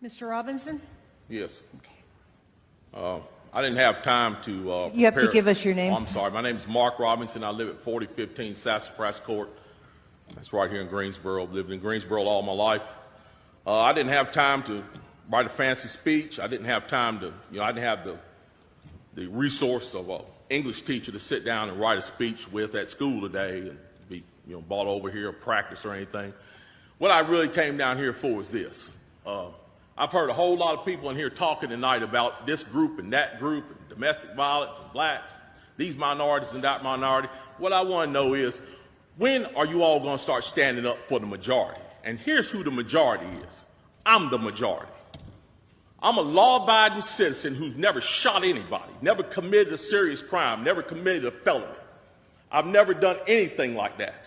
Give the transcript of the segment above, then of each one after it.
Mr. Robinson? Yes. I didn't have time to You have to give us your name. Oh, I'm sorry. My name is Mark Robinson. I live at 4015 Sassafras Court. That's right here in Greensboro. I've lived in Greensboro all my life. I didn't have time to write a fancy speech. I didn't have time to, I didn't have the resource of an English teacher to sit down and write a speech with at school today and be, brought over here or practice or anything. What I really came down here for is this. I've heard a whole lot of people in here talking tonight about this group and that group and domestic violence and blacks, these minorities and that minority. What I want to know is, when are you all going to start standing up for the majority? And here's who the majority is. I'm the majority. I'm a law-abiding citizen who's never shot anybody, never committed a serious crime, never committed a felony. I've never done anything like that.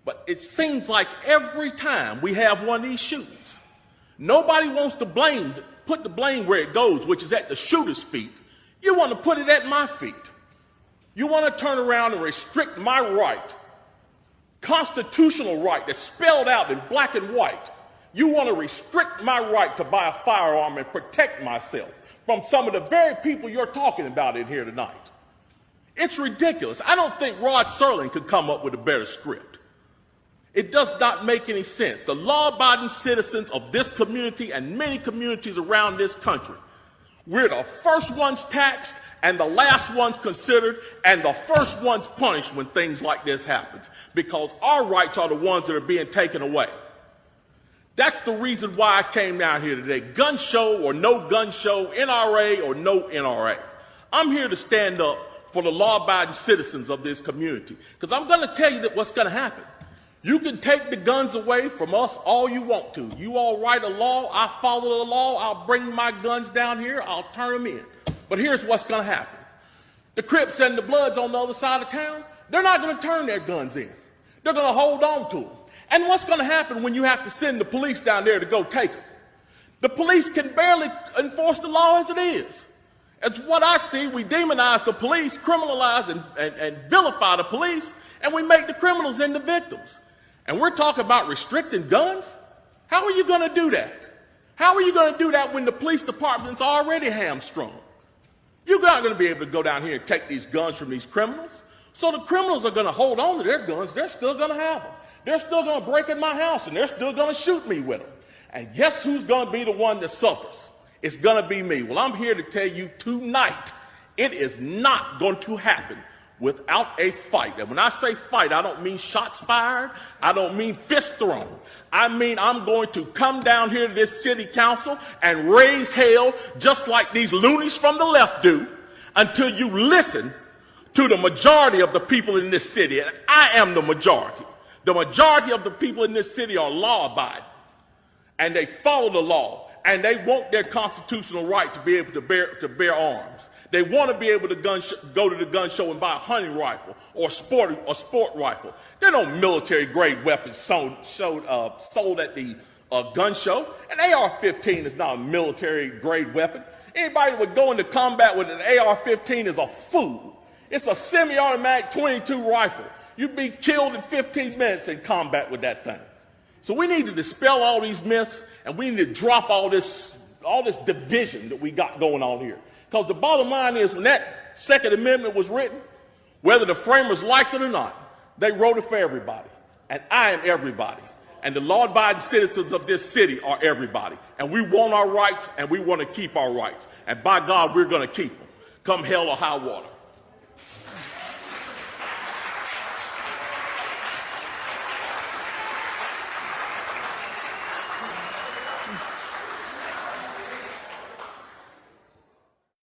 But it seems like every time we have one of these shootings, nobody wants to put the blame where it goes, which is at the shooter's feet. You want to put it at my feet. You want to turn around and restrict my right, constitutional right that's spelled out in black and white. You want to restrict my right to buy a firearm and protect myself from some of the very people you're talking about in here tonight. It's ridiculous. I don't think Rod Serling could come up with a better script. It does not make any sense. The law-abiding citizens of this community and many communities around this country, we're the first ones taxed and the last ones considered and the first ones punished when things like this happens, because our rights are the ones that are being taken away. That's the reason why I came down here today. Gun show or no gun show, NRA or no NRA. I'm here to stand up for the law-abiding citizens of this community, because I'm going to tell you that what's going to happen. You can take the guns away from us all you want to. You all write a law, I follow the law, I'll bring my guns down here, I'll turn them in. But here's what's going to happen. The Crips and the Bloods on the other side of town, they're not going to turn their guns in. They're going to hold on to them. And what's going to happen when you have to send the police down there to go take them? The police can barely enforce the law as it is. As what I see, we demonize the police, criminalize and vilify the police, and we make the criminals into victims. And we're talking about restricting guns? How are you going to do that? How are you going to do that when the police department's already hamstrung? You're not going to be able to go down here and take these guns from these criminals. So the criminals are going to hold on to their guns. They're still going to have them. They're still going to break in my house, and they're still going to shoot me with them. And guess who's going to be the one that suffers? It's going to be me. Well, I'm here to tell you tonight, it is not going to happen without a fight. And when I say fight, I don't mean shots fired. I don't mean fist thrown. I mean I'm going to come down here to this city council and raise hell just like these loonies from the left do until you listen to the majority of the people in this city. And I am the majority. The majority of the people in this city are law-abiding, and they follow the law, and they want their constitutional right to be able to bear arms. They want to be able to go to the gun show and buy a hunting rifle or sport rifle. There are no military-grade weapons sold at the gun show. An AR-15 is not a military-grade weapon. Anybody that would go into combat with an AR-15 is a fool. It's a semi-automatic .22 rifle. You'd be killed in 15 minutes in combat with that thing. So we need to dispel all these myths, and we need to drop all this division that we got going on here. Because the bottom line is, when that Second Amendment was written, whether the framers liked it or not, they wrote it for everybody. And I am everybody. And the law-abiding citizens of this city are everybody. And we want our rights, and we want to keep our rights. And by God, we're going to keep them, come hell or high water.